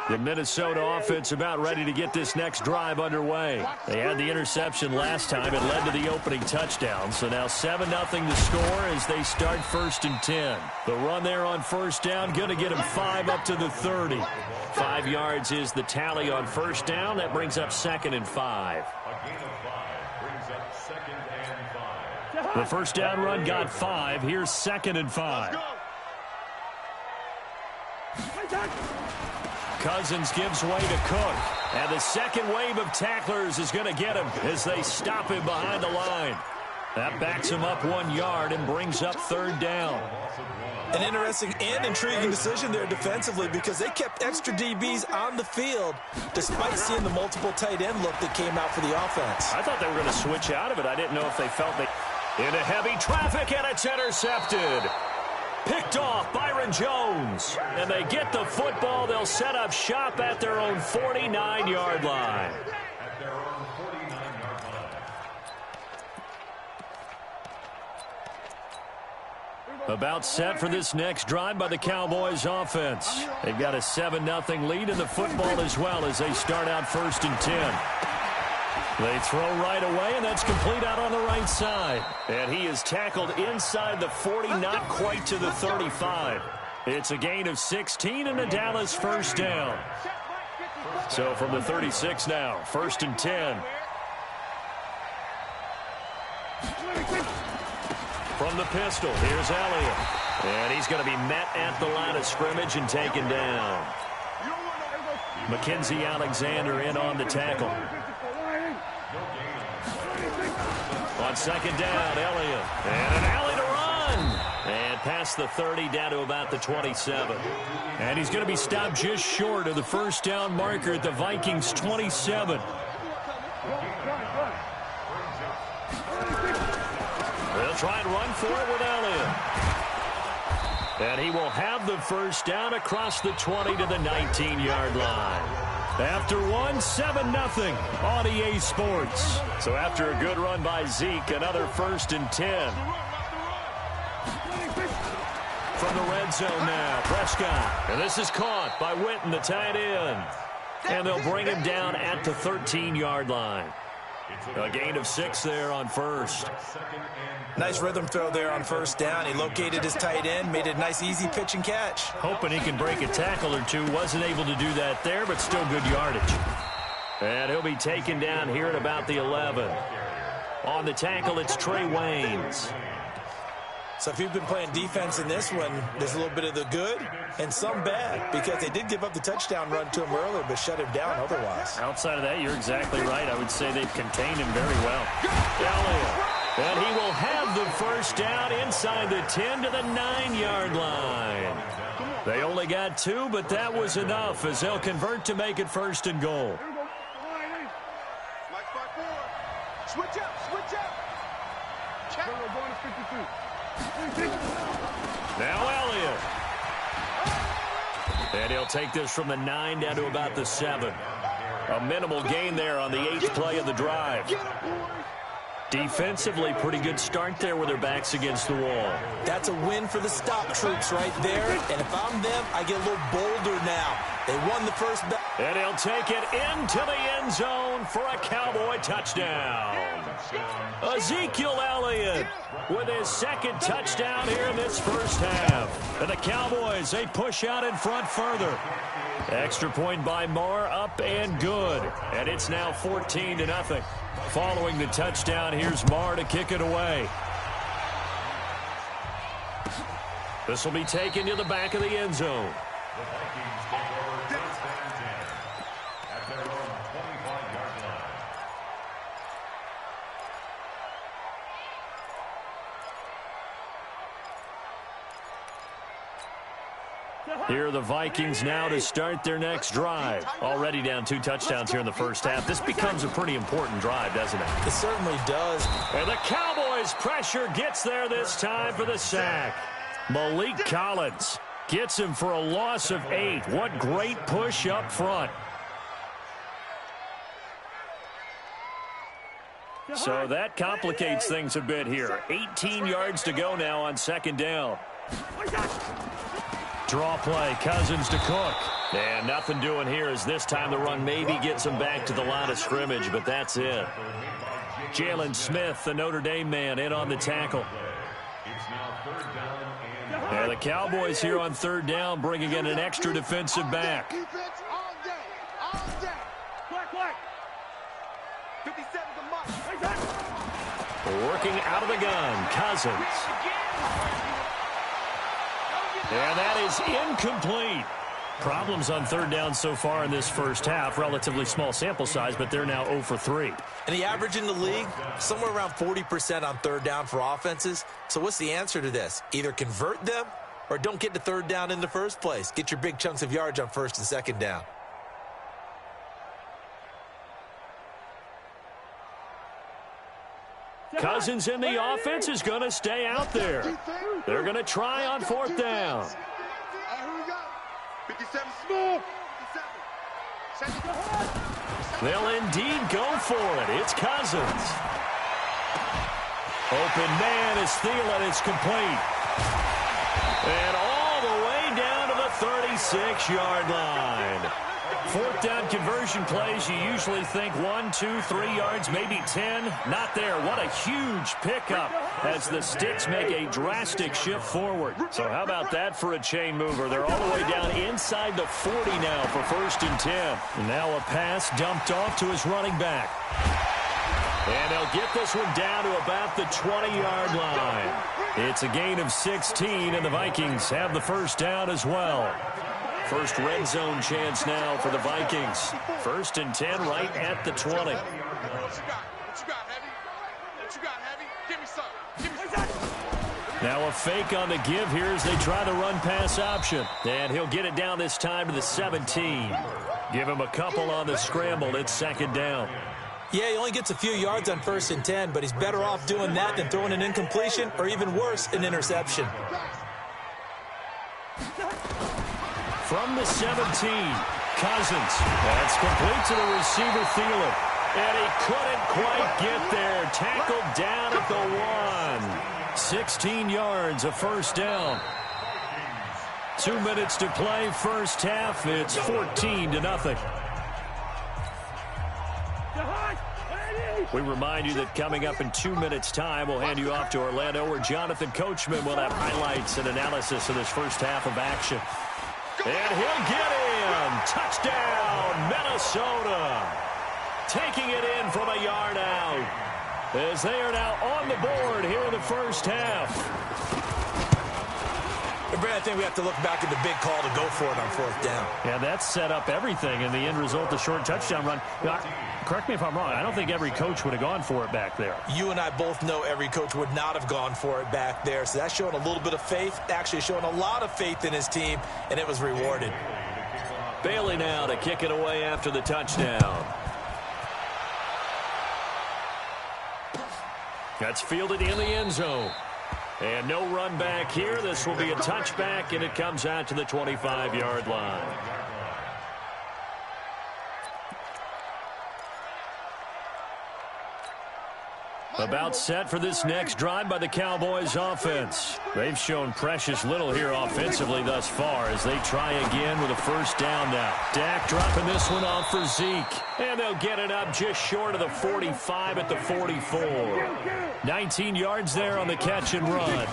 The Minnesota offense about ready to get this next drive underway. They had the interception last time. It led to the opening touchdown. So now 7-0 to score as they start 1st and 10. The run there on first down, going to get them 5 up to the 30. 5 yards is the tally on first down. That brings up 2nd and 5. The first down run got 5. Here's 2nd and 5. Cousins gives way to Cook. And the second wave of tacklers is going to get him as they stop him behind the line. That backs him up 1 yard and brings up 3rd down. An interesting and intriguing decision there defensively because they kept extra DBs on the field despite seeing the multiple tight end look that came out for the offense. I thought they were going to switch out of it. I didn't know if they felt they... Into heavy traffic, and it's intercepted. Picked off Byron Jones. And they get the football. They'll set up shop at their own 49-yard line. About set for this next drive by the Cowboys offense. They've got a 7-0 lead in the football as well as they start out 1st and 10. They throw right away, and that's complete out on the right side. And he is tackled inside the 40, not quite to the 35. It's a gain of 16 and a Dallas first down. So from the 36 now, 1st and 10. From the pistol, here's Elliott. And he's going to be met at the line of scrimmage and taken down. Mackenzie Alexander in on the tackle. On 2nd down, Elliott. And an alley to run. And past the 30 down to about the 27. And he's going to be stopped just short of the first down marker at the Vikings' 27. They'll try and run for it with Elliott. And he will have the first down across the 20 to the 19-yard line. After 7-0 on EA Sports. So after a good run by Zeke, another 1st and 10. From the red zone now, Prescott. And this is caught by Witten, the tight end. And they'll bring him down at the 13-yard line. A gain of 6 there on first. Nice rhythm throw there on first down. He located his tight end, made a nice easy pitch and catch. Hoping he can break a tackle or two. Wasn't able to do that there, but still good yardage. And he'll be taken down here at about the 11. On the tackle, it's Trey Waynes. So if you've been playing defense in this one, there's a little bit of the good and some bad because they did give up the touchdown run to him earlier but shut him down otherwise. Outside of that, you're exactly right. I would say they've contained him very well. Elliott. And he will have the first down inside the 10 to the 9-yard line. They only got 2, but that was enough as they'll convert to make it 1st and goal. Switch up, switch up. Check. Now Elliott. And he'll take this from the 9 down to about the 7. A minimal gain there on the 8th play of the drive. Defensively, pretty good start there with their backs against the wall. That's a win for the stop troops right there. And if I'm them, I get a little bolder now. They won the first. And he'll take it into the end zone for a Cowboy touchdown. Ezekiel Elliott with his 2nd touchdown here in this first half. And the Cowboys, they push out in front further. Extra point by Marr, up and good. And it's now 14-0. Following the touchdown, here's Marr to kick it away. This will be taken to the back of the end zone. Here are the Vikings now to start their next drive. Already down 2 touchdowns here in the first half. This becomes a pretty important drive, doesn't it? It certainly does. And the Cowboys' pressure gets there this time for the sack. Malik Collins gets him for a loss of 8. What great push up front. So that complicates things a bit here. 18 yards to go now on 2nd down. Draw play, Cousins to Cook. And nothing doing here as this time the run maybe gets him back to the line of scrimmage, but that's it. Jalen Smith, the Notre Dame man, in on the tackle. And the Cowboys here on third down, bringing in an extra defensive back. Working out of the gun, Cousins. And that is incomplete. Problems on third down so far in this first half. Relatively small sample size, but they're now 0 for 3. And the average in the league, somewhere around 40% on third down for offenses. So what's the answer to this? Either convert them or don't get to third down in the first place. Get your big chunks of yards on first and second down. Cousins in the offense is going to stay out there. They're going to try on fourth down. 57 small. They'll indeed go for it. It's Cousins. Open man is Thielen. It's complete. And all the way down to the 36-yard line. Fourth down conversion plays, you usually think 1, 2, 3 yards, maybe 10. Not there. What a huge pickup as the Sticks make a drastic shift forward. So how about that for a chain mover? They're all the way down inside the 40 now for first and 10. And now a pass dumped off to his running back. And they'll get this one down to about the 20-yard line. It's a gain of 16, and the Vikings have the first down as well. First red zone chance now for the Vikings. First and 10 right at the 20. What you got, Heavy? What you got, Heavy? Give me some. Give me some. Now a fake on the give here as they try the run-pass option. And he'll get it down this time to the 17. Give him a couple on the scramble. It's second down. Yeah, he only gets a few yards on first and 10, but he's better off doing that than throwing an incompletion or even worse, an interception. From the 17, Cousins. That's complete to the receiver, Thielen. And he couldn't quite get there. Tackled down at the 1. 16 yards, a first down. 2 minutes to play, first half. It's 14-0. We remind you that coming up in 2 minutes' time, we'll hand you off to Orlando, where Jonathan Coachman will have highlights and analysis of this first half of action. And he'll get in. Touchdown, Minnesota. Taking it in from a yard out. As they are now on the board here in the first half. Brad, I think we have to look back at the big call to go for it on fourth down. Yeah, that set up everything in the end result, the short touchdown run. Correct me if I'm wrong. I don't think every coach would have gone for it back there. You and I both know every coach would not have gone for it back there. So that's showing a little bit of faith, actually showing a lot of faith in his team, and it was rewarded. Bailey now to kick it away after the touchdown. That's fielded in the end zone. And no run back here. This will be a touchback, and it comes out to the 25-yard line. About set for this next drive by the Cowboys offense. They've shown precious little here offensively thus far as they try again with a first down now. Dak dropping this one off for Zeke. And they'll get it up just short of the 45 at the 44. 19 yards there on the catch and run.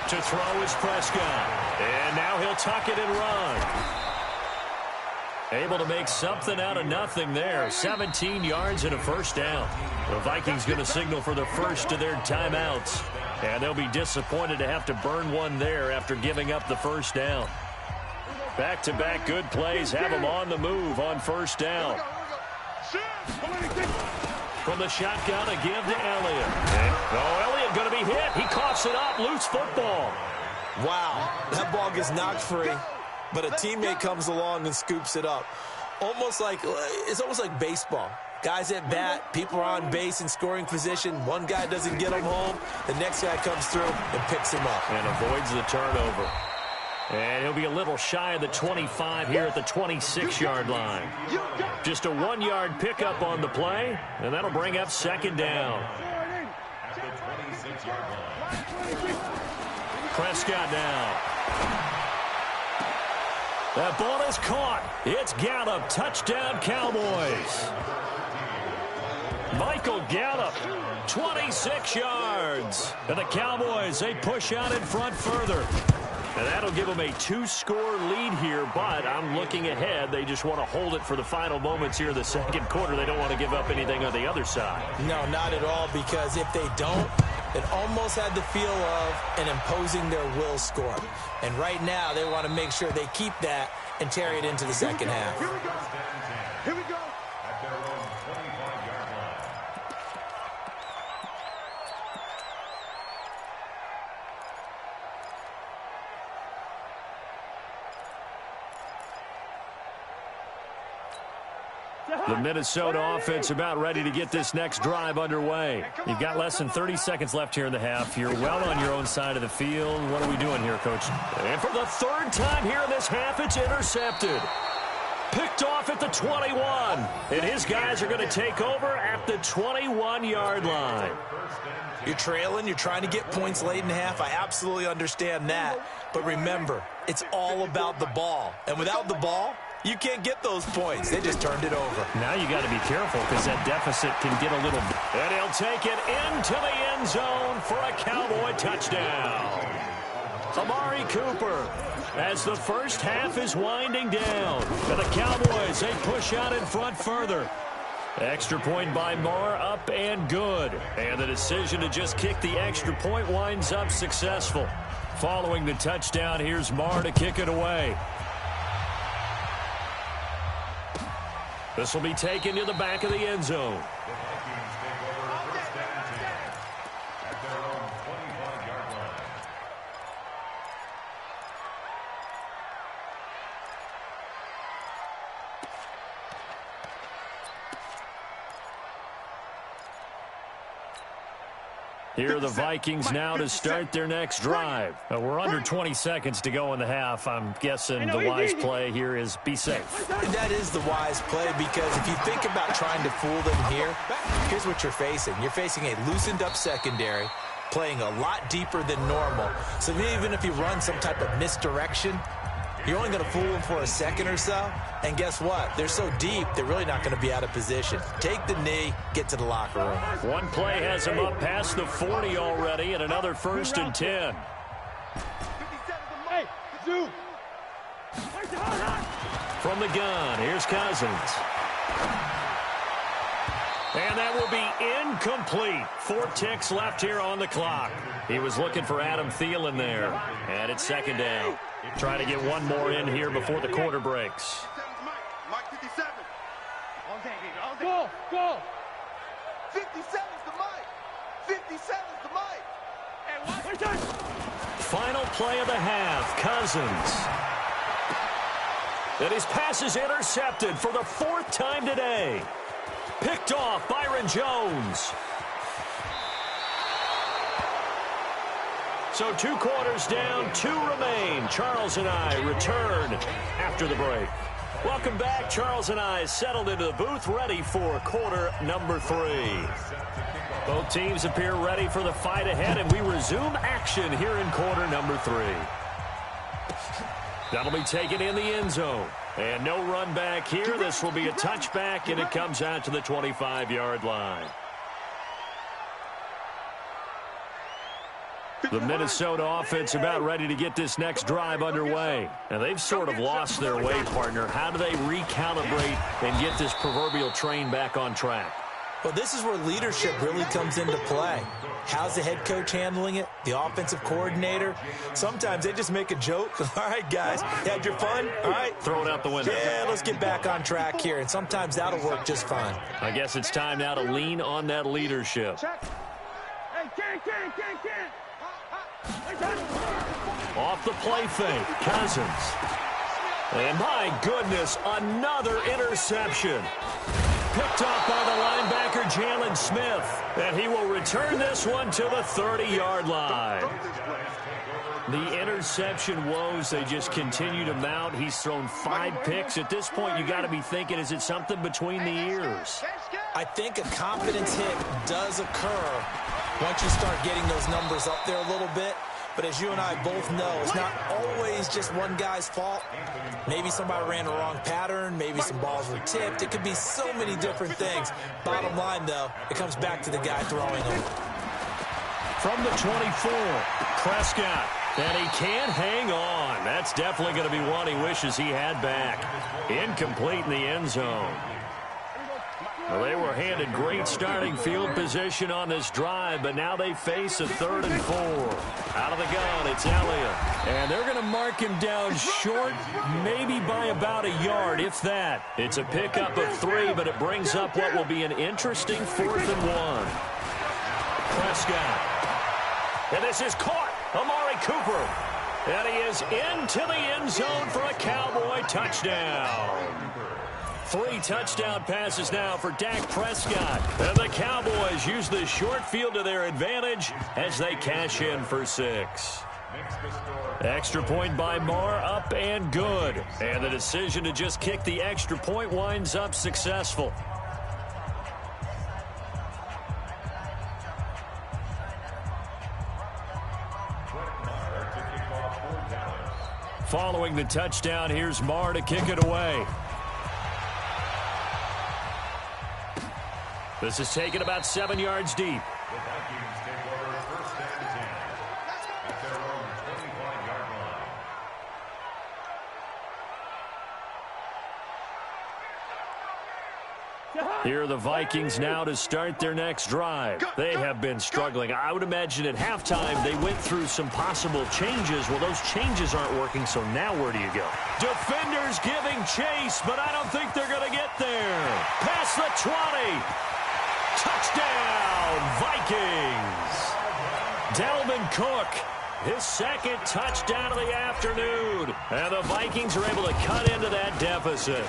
To throw is Prescott. And now he'll tuck it and run. Able to make something out of nothing there. 17 yards and a first down. The Vikings going to signal for the first of their timeouts. And they'll be disappointed to have to burn one there after giving up the first down. Back-to-back good plays have them on the move on first down. From the shotgun, a give to Elliott. Elliott going to be hit. He coughs it up. Loose football. Wow, that ball gets knocked free, but a teammate comes along and scoops it up. It's almost like baseball. Guys at bat, people are on base in scoring position. One guy doesn't get him home. The next guy comes through and picks him up. And avoids the turnover. And he'll be a little shy of the 25 here at the 26-yard line. Just a 1-yard pickup on the play, and that'll bring up second down. Prescott now. That ball is caught. It's Gallup. Touchdown, Cowboys. Michael Gallup, 26 yards. And the Cowboys, they push out in front further. And that'll give them a 2-score lead here, but I'm looking ahead. They just want to hold it for the final moments here in the second quarter. They don't want to give up anything on the other side. No, not at all, because if they don't, it almost had the feel of an imposing their will score. And right now, they want to make sure they keep that and carry it into the second half. Here we go. Here we go. At their own 25-yard line. The Minnesota offense about ready to get this next drive underway. You've got less than 30 seconds left here in the half. You're well on your own side of the field. What are we doing here, Coach? And for the third time here in this half, it's intercepted. Picked off at the 21. And his guys are going to take over at the 21-yard line. You're trailing. You're trying to get points late in the half. I absolutely understand that. But remember, it's all about the ball. And without the ball, you can't get those points. They just turned it over. Now you got to be careful because that deficit can get a little... And he'll take it into the end zone for a Cowboy touchdown. Amari Cooper as the first half is winding down. And the Cowboys, they push out in front further. Extra point by Marr, up and good. And the decision to just kick the extra point winds up successful. Following the touchdown, here's Marr to kick it away. This will be taken to the back of the end zone. The Vikings take over first down and 10 at their own 25-yard line. Here are the Vikings now to start their next drive. We're under 20 seconds to go in the half. I'm guessing the wise play here is be safe. And that is the wise play, because if you think about trying to fool them here, here's what you're facing. You're facing a loosened up secondary, playing a lot deeper than normal. So even if you run some type of misdirection, you're only going to fool them for a second or so. And guess what? They're so deep, they're really not going to be out of position. Take the knee, get to the locker room. One play has him up past the 40 already, and another 1st and 10. From the gun, here's Cousins. And that will be incomplete. 4 ticks left here on the clock. He was looking for Adam Thielen there. And it's second down. Trying to get one more in here before the quarter breaks. Mike 57. Go, go. 57's the Mike. 57's the Mike. Final play of the half, Cousins. And his pass is intercepted for the 4th time today. Picked off Byron Jones. So 2 quarters down, 2 remain. Charles and I return after the break. Welcome back. Charles and I settled into the booth, ready for quarter number 3. Both teams appear ready for the fight ahead, and we resume action here in quarter number 3. That'll be taken in the end zone. And no run back here. This will be a touchback, and it comes out to the 25-yard line. The Minnesota offense about ready to get this next drive underway. Now, they've sort of lost their way, partner. How do they recalibrate and get this proverbial train back on track? Well, this is where leadership really comes into play. How's the head coach handling it? The offensive coordinator? Sometimes they just make a joke. All right, guys, had your fun? All right. Throw it out the window. Yeah, let's get back on track here. And sometimes that'll work just fine. I guess it's time now to lean on that leadership. Hey, can. Off the play fake, Cousins. And my goodness, another interception. Picked up by the linebacker, Jalen Smith. And he will return this one to the 30-yard line. The interception woes, they just continue to mount. He's thrown 5 picks. At this point, you got to be thinking, is it something between the ears? I think a confidence hit does occur once you start getting those numbers up there a little bit. But as you and I both know, it's not always just one guy's fault. Maybe somebody ran the wrong pattern. Maybe some balls were tipped. It could be so many different things. Bottom line, though, it comes back to the guy throwing them. From the 24, Prescott. And he can't hang on. That's definitely going to be one he wishes he had back. Incomplete in the end zone. Well, they were handed great starting field position on this drive, but now they face a 3rd and 4. Out of the gun, it's Elliott. And they're going to mark him down short, maybe by about a yard, if that. It's a pickup of 3, but it brings up what will be an interesting 4th and 1. Prescott. And this is caught. Amari Cooper. And he is into the end zone for a Cowboy touchdown. 3 touchdown passes now for Dak Prescott. And the Cowboys use the short field to their advantage as they cash in for 6. Extra point by Marr, up and good. And the decision to just kick the extra point winds up successful. Following the touchdown, here's Marr to kick it away. This is taken about 7 yards deep. The Vikings take over 1st and 10 at their own 25-yard line. Here are the Vikings now to start their next drive. They have been struggling. I would imagine at halftime they went through some possible changes. Well, those changes aren't working, so now where do you go? Defenders giving chase, but I don't think they're going to get there. Past the 20. Touchdown, Vikings. Dalvin Cook, his 2nd touchdown of the afternoon. And the Vikings are able to cut into that deficit.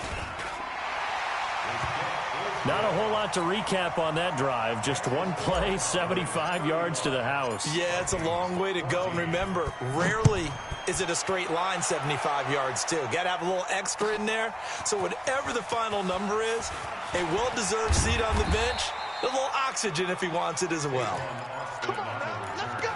Not a whole lot to recap on that drive. Just one play, 75 yards to the house. Yeah, it's a long way to go. And remember, rarely is it a straight line 75 yards, too. Got to have a little extra in there. So whatever the final number is, a well-deserved seat on the bench, a little oxygen if he wants it as well. Come on now, let's go.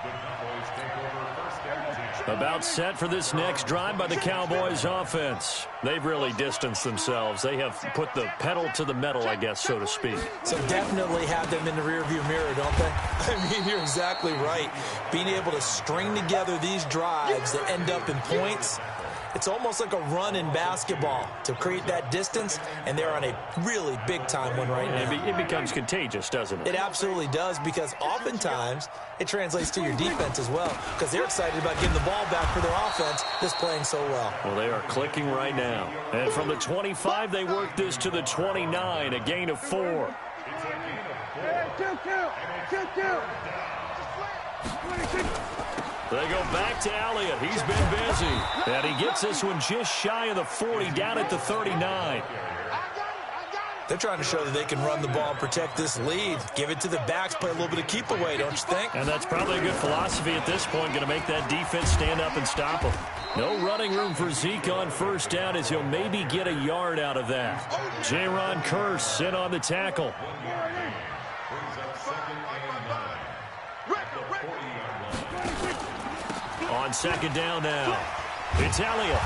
The Cowboys take over 1st and 10. About set for this next drive by the Cowboys offense. They've really distanced themselves. They have put the pedal to the metal, I guess, so to speak. So definitely have them in the rearview mirror, don't they? I mean, you're exactly right. Being able to string together these drives that end up in points, it's almost like a run in basketball to create that distance, and they're on a really big-time one right now. It becomes contagious, doesn't it? It absolutely does, because oftentimes it translates to your defense as well, because they're excited about getting the ball back for their offense that's playing so well. Well, they are clicking right now. And from the 25, they work this to the 29, a gain of 4. It's a gain of 4. Hey, 2-2. They go back to Elliott. He's been busy. And he gets this one just shy of the 40, down at the 39. They're trying to show that they can run the ball and protect this lead. Give it to the backs, play a little bit of keep away, don't you think? And that's probably a good philosophy at this point, going to make that defense stand up and stop him. No running room for Zeke on 1st down, as he'll maybe get a yard out of that. Jaron Kearse in on the tackle. Brings up 2nd and 9 at the 40-yard line. On 2nd down now, it's Elliott.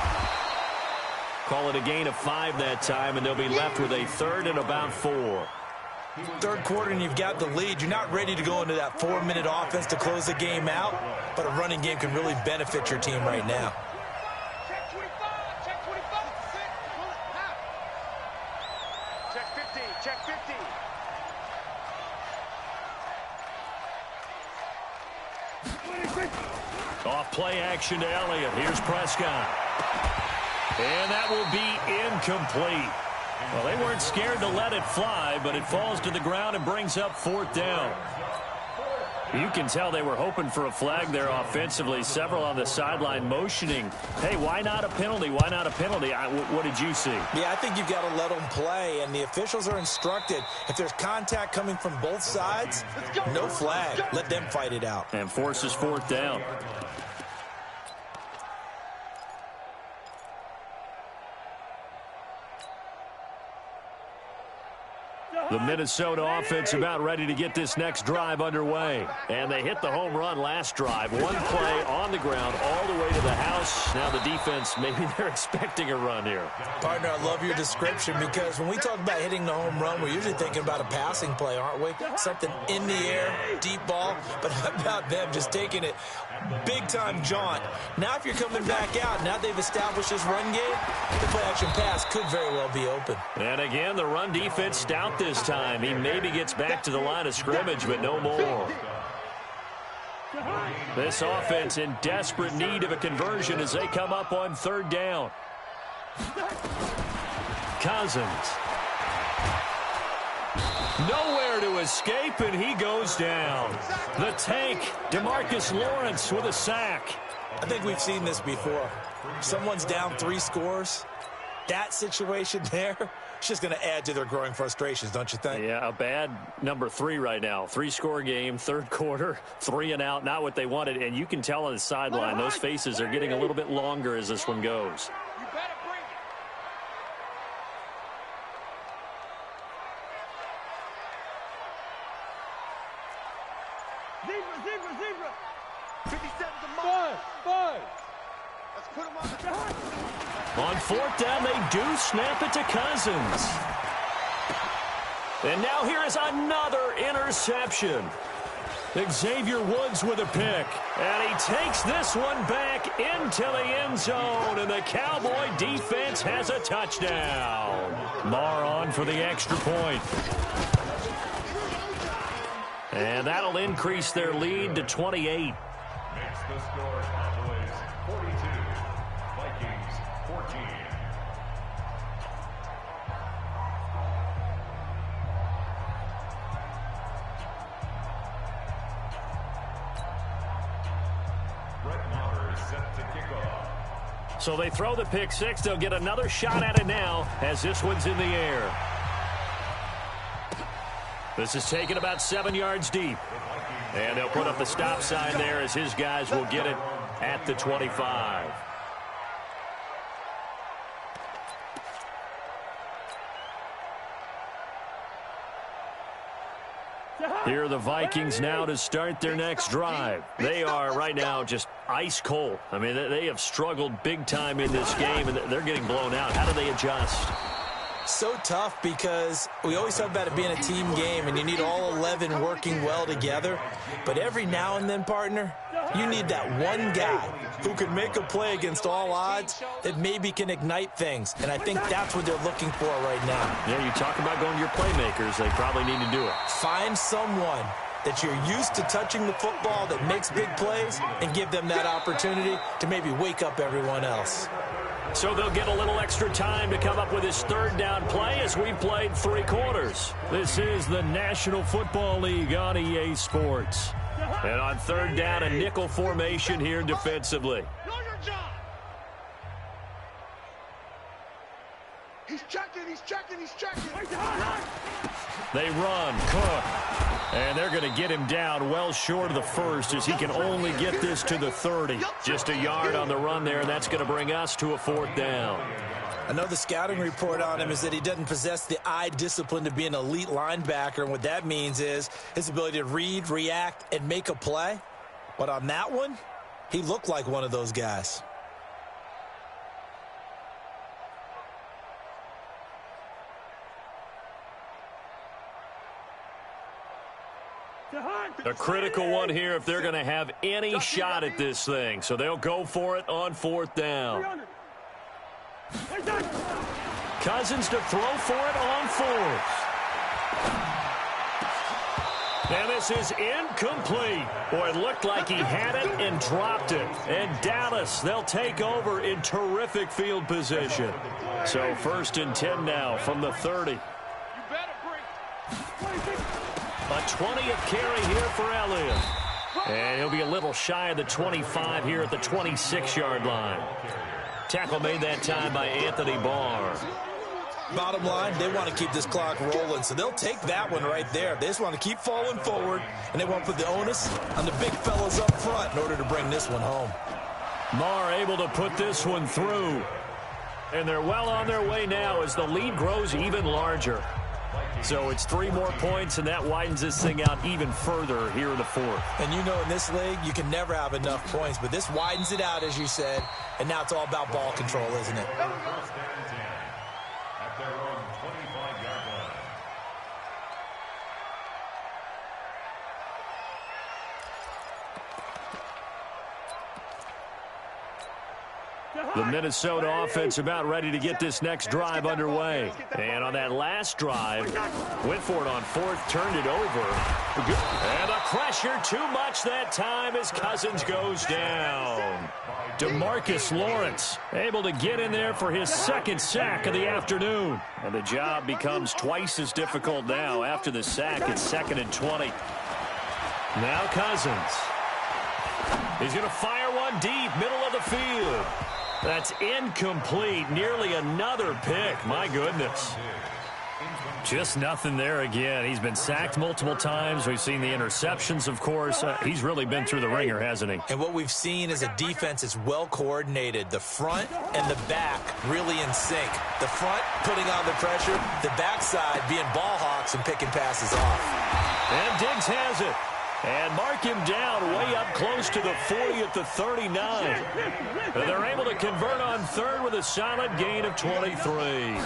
Call it a gain of 5 that time, and they'll be left with a 3rd and about 4. 3rd quarter and you've got the lead. You're not ready to go into that 4-minute offense to close the game out, but a running game can really benefit your team right now. Check 25, check 25. Check 50, check 50. Off play action to Elliott. Here's Prescott. And that will be incomplete. Well, they weren't scared to let it fly, but it falls to the ground and brings up 4th down. You can tell they were hoping for a flag there offensively. Several on the sideline motioning, hey, why not a penalty? Why not a penalty? What did you see? Yeah, I think you've got to let them play, and the officials are instructed, if there's contact coming from both sides, no flag. Let them fight it out. And forces 4th down. The Minnesota offense about ready to get this next drive underway. And they hit the home run last drive. One play on the ground all the way to the house. Now the defense, maybe they're expecting a run here. Partner, I love your description because when we talk about hitting the home run, we're usually thinking about a passing play, aren't we? Something in the air, deep ball. But how about them just taking it big-time jaunt? Now if you're coming back out, now they've established this run game, the play-action pass could very well be open. And again, the run defense stout this time. He maybe gets back to the line of scrimmage, but no more. This offense in desperate need of a conversion as they come up on third down. Cousins. Nowhere to escape, and he goes down. The tank, DeMarcus Lawrence with a sack. I think we've seen this before. Someone's down 3 scores. That situation there, it's just going to add to their growing frustrations, don't you think? Yeah, a bad number 3 right now. 3-score game, third quarter, 3 and out, not what they wanted. And you can tell on the sideline, those faces are getting a little bit longer as this one goes. You better bring it. Zebra. 57 to Mars. Five. Let's put him on the top. On fourth down, they do snap it to Cousins. And now here is another interception. Xavier Woods with a pick. And he takes this one back into the end zone. And the Cowboy defense has a touchdown. Marr on for the extra point. And that'll increase their lead to 28. Makes the score Cowboys 42, Vikings 14. Brett Maher is set to kick off. So they throw the pick six. They'll get another shot at it now as this one's in the air. This is taken about 7 yards deep. And they'll put up the stop sign there as his guys will get it at the 25. Here are the Vikings now to start their next drive. They are right now just ice cold. I mean, they have struggled big time in this game, and they're getting blown out. How do they adjust? So tough because we always talk about it being a team game and you need all 11 working well together. But every now and then, partner, you need that one guy who can make a play against all odds that maybe can ignite things. And I think that's what they're looking for right now. Yeah, you talk about going to your playmakers. They probably need to do it. Find someone that you're used to touching the football that makes big plays and give them that opportunity to maybe wake up everyone else. So they'll get a little extra time to come up with his third down play as we've played 3 quarters. This is the National Football League on EA Sports. And on third down, a nickel formation here defensively. Know your job. He's checking. They run, Cook. And they're going to get him down well short of the first as he can only get this to the 30. Just a yard on the run there, and that's going to bring us to a 4th down. I know the scouting report on him is that he doesn't possess the eye discipline to be an elite linebacker, and what that means is his ability to read, react, and make a play. But on that one, he looked like one of those guys. A critical one here if they're going to have any shot at this thing. So they'll go for it on 4th down. Cousins to throw for it on 4th. And this is incomplete. Boy, it looked like he had it and dropped it. And Dallas, they'll take over in terrific field position. So 1st and 10 now from the 30. You better bring. A 20th carry here for Elliott. And he'll be a little shy of the 25 here at the 26-yard line. Tackle made that time by Anthony Barr. Bottom line, they want to keep this clock rolling, so they'll take that one right there. They just want to keep falling forward, and they want to put the onus on the big fellas up front in order to bring this one home. Marr able to put this one through. And they're well on their way now as the lead grows even larger. So it's 3 more points, and that widens this thing out even further here in the fourth. And you know in this league, you can never have enough points, but this widens it out, as you said, and now it's all about ball control, isn't it? First and 10 at their own 25-yard line. The Minnesota offense about ready to get this next drive underway. And on that last drive, went for it on 4th, turned it over. And the pressure too much that time as Cousins goes down. DeMarcus Lawrence able to get in there for his 2nd sack of the afternoon. And the job becomes twice as difficult now after the sack. It's 2nd and 20. Now Cousins. He's going to fire one deep, middle of the field. That's incomplete. Nearly another pick. My goodness. Just nothing there again. He's been sacked multiple times. We've seen the interceptions, of course. He's really been through the ringer, hasn't he? And what we've seen is a defense that's well coordinated. The front and the back really in sync. The front putting on the pressure. The backside being ball hawks and picking passes off. And Diggs has it. And mark him down way up close to the 40 at the 39. And they're able to convert on 3rd with a solid gain of 23.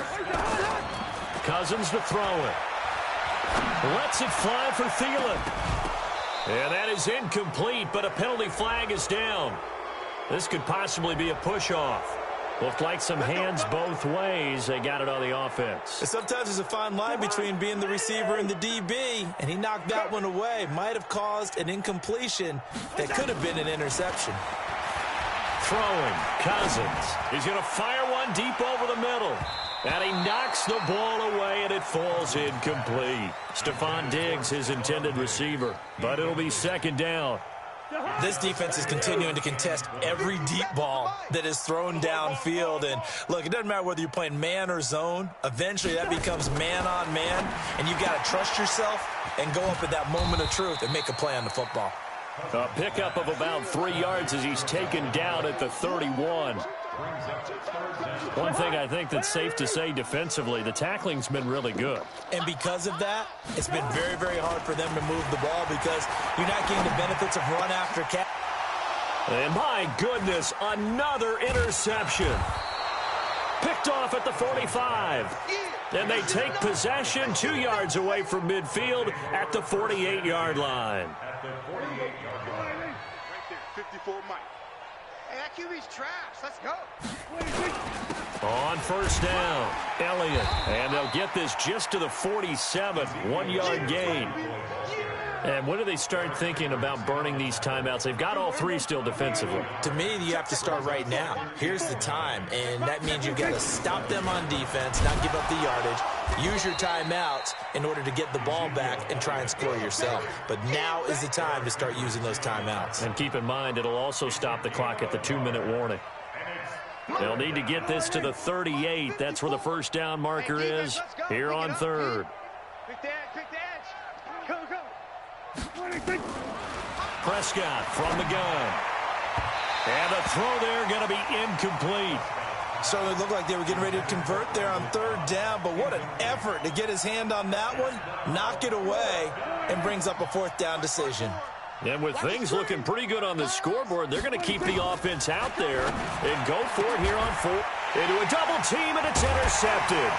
Cousins to throw it. Lets it fly for Thielen. And that is incomplete, but a penalty flag is down. This could possibly be a push-off. Looked like some hands both ways. They got it on the offense. Sometimes there's a fine line between being the receiver and the DB, and he knocked that one away. Might have caused an incompletion that could have been an interception. Throwing, Cousins. He's going to fire one deep over the middle. And he knocks the ball away, and it falls incomplete. Stephon Diggs, his intended receiver. But it'll be 2nd down. This defense is continuing to contest every deep ball that is thrown downfield. And, look, it doesn't matter whether you're playing man or zone. Eventually, that becomes man-on-man, and you've got to trust yourself and go up at that moment of truth and make a play on the football. A pickup of about 3 yards as he's taken down at the 31. One thing I think that's safe to say defensively, the tackling's been really good. And because of that, it's been very, very hard for them to move the ball because you're not getting the benefits of run after catch. And my goodness, another interception. Picked off at the 45. And they take possession 2 yards away from midfield at the 48-yard line. At the 48-yard line. Right there, 54 Mike. Hey, that QB's trash. Let's go. On 1st down, Elliott. And they'll get this just to the 47, 1-yard gain. And when do they start thinking about burning these timeouts? They've got all 3 still defensively. To me, you have to start right now. Here's the time, and that means you've got to stop them on defense, not give up the yardage, use your timeouts in order to get the ball back and try and score yourself. But now is the time to start using those timeouts. And keep in mind, it'll also stop the clock at the 2-minute warning. They'll need to get this to the 38. That's where the 1st down marker is here on 3rd. Pick the edge. Go, go. Prescott from the gun. And the throw there going to be incomplete. So it looked like they were getting ready to convert there on 3rd down, but what an effort to get his hand on that one, knock it away, and brings up a 4th down decision. And with things looking pretty good on the scoreboard, they're going to keep the offense out there and go for it here on 4th. Into a double team, and it's intercepted.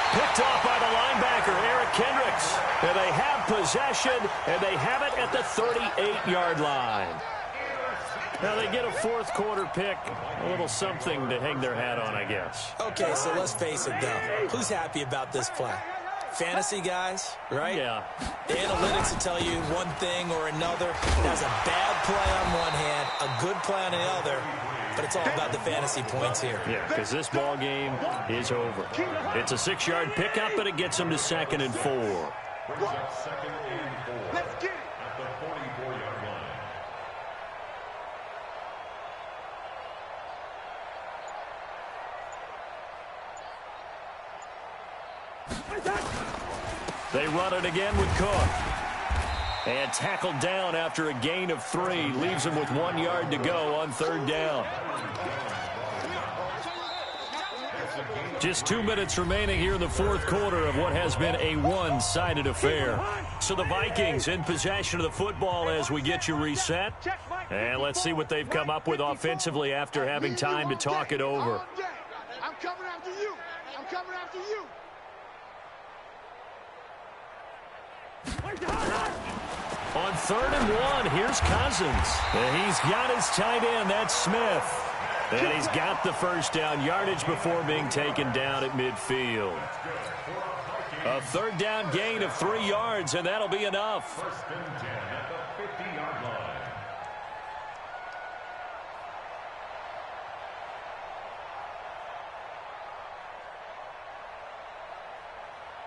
Picked off by the linebacker, Eric Kendricks. And they have possession, and they have it at the 38-yard line. Now they get a 4th quarter pick, a little something to hang their hat on, I guess. Okay, so let's face it, though. Who's happy about this play? Fantasy guys, right? Yeah. The analytics will tell you one thing or another. That's a bad play on one hand, a good play on the other. But it's all about the fantasy points here. Yeah, because this ball game is over. It's a 6-yard pickup, but it gets them to 2nd and 4. Brings up 2nd and 4. Let's get it. At the 44-yard line. They run it again with Cook. And tackled down after a gain of 3. Leaves him with 1 yard to go on 3rd down. It's a gain Just 2 minutes remaining here in the fourth quarter of what has been a one-sided affair. So the Vikings in possession of the football as we get you reset. And let's see what they've come up with offensively after having time to talk it over. I'm coming after you. I'm coming after you. On 3rd and 1, here's Cousins. And he's got his tight end, that's Smith. And he's got the first down yardage before being taken down at midfield. A 3rd down gain of 3 yards, and that'll be enough. 1st and 10 at the 50-yard line.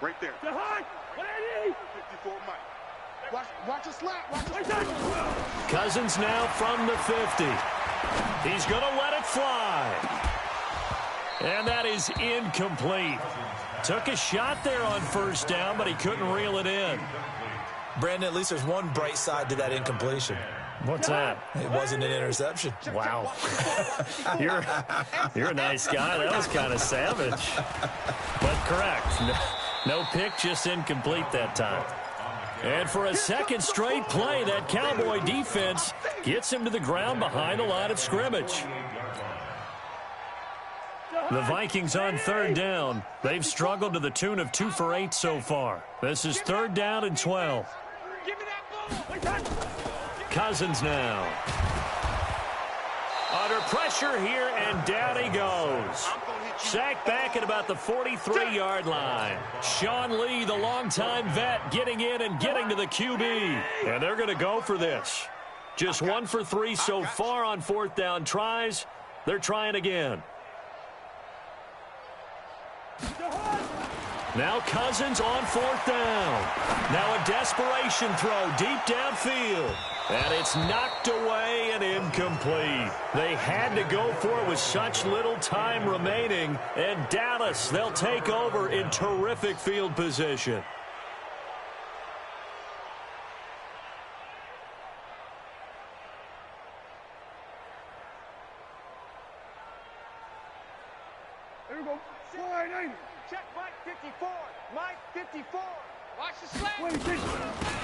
Right there. 54 Mike. Watch the slap. Watch the slap. Cousins now from the 50. He's going to let it fly. And that is incomplete. Took a shot there on 1st down, but he couldn't reel it in. Brandon, at least there's one bright side to that incompletion. What's that? It wasn't an interception. Wow. You're a nice guy. That was kind of savage. But correct. No pick, just incomplete that time. And for a second straight play, that Cowboy defense gets him to the ground behind the line of scrimmage. The Vikings on 3rd down. They've struggled to the tune of 2 for 8 so far. This is 3rd down and 12. Cousins now. Under pressure here, and down he goes. Sacked back at about the 43-yard line. Sean Lee, the longtime vet, getting in and getting to the QB. And they're going to go for this. Just 1 for 3 so far on 4th down tries. They're trying again. Now Cousins on 4th down. Now a desperation throw deep downfield. And it's knocked away and incomplete. They had to go for it with such little time remaining. And Dallas, they'll take over in terrific field position. Here we go. Wide 80. Check Mike 54. Mike 54. Watch the slap.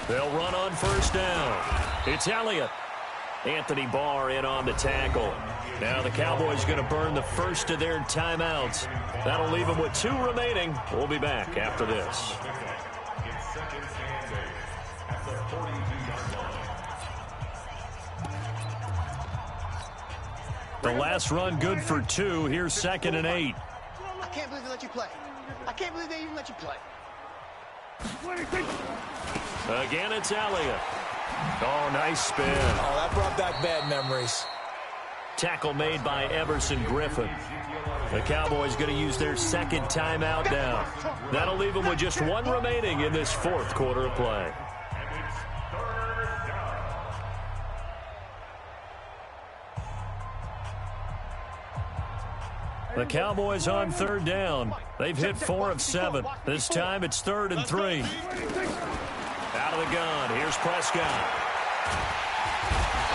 They'll run on 1st down. It's Elliott. Anthony Barr in on the tackle. Now the Cowboys going to burn the first of their timeouts. That'll leave them with 2 remaining. We'll be back after this. The last run good for 2. Here's 2nd and 8. I can't believe they let you play. I can't believe they even let you play. Again, it's Elliott. Oh, nice spin. Oh, that brought back bad memories. Tackle made by Everson Griffin. The Cowboys going to use their 2nd timeout now. That'll leave them with just 1 remaining in this 4th quarter of play. The Cowboys on 3rd down. They've hit 4 of 7. This time it's 3rd and 3. Out of the gun. Here's Prescott.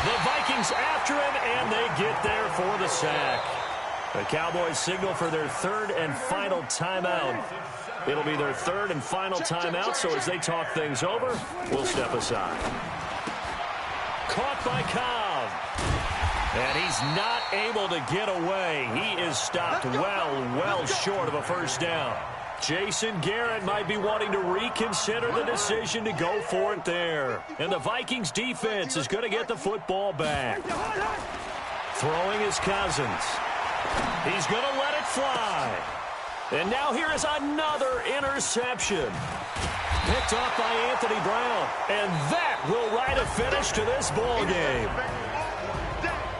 The Vikings after him, and they get there for the sack. The Cowboys signal for their 3rd and final timeout. It'll be their 3rd and final timeout, so as they talk things over, we'll step aside. Caught by Cobb. And he's not able to get away. He is stopped well short of a 1st down. Jason Garrett might be wanting to reconsider the decision to go for it there. And the Vikings defense is going to get the football back. Throwing is Cousins. He's going to let it fly. And now here is another interception. Picked off by Anthony Brown. And that will write a finish to this ball game.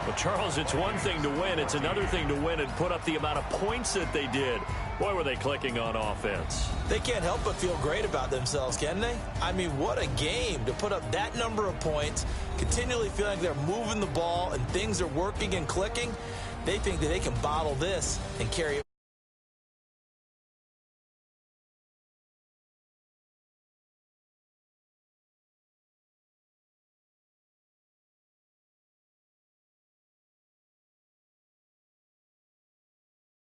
Well, Charles, it's one thing to win. It's another thing to win and put up the amount of points that they did. Boy, were they clicking on offense. They can't help but feel great about themselves, can they? I mean, what a game to put up that number of points, continually feeling like they're moving the ball and things are working and clicking. They think that they can bottle this and carry it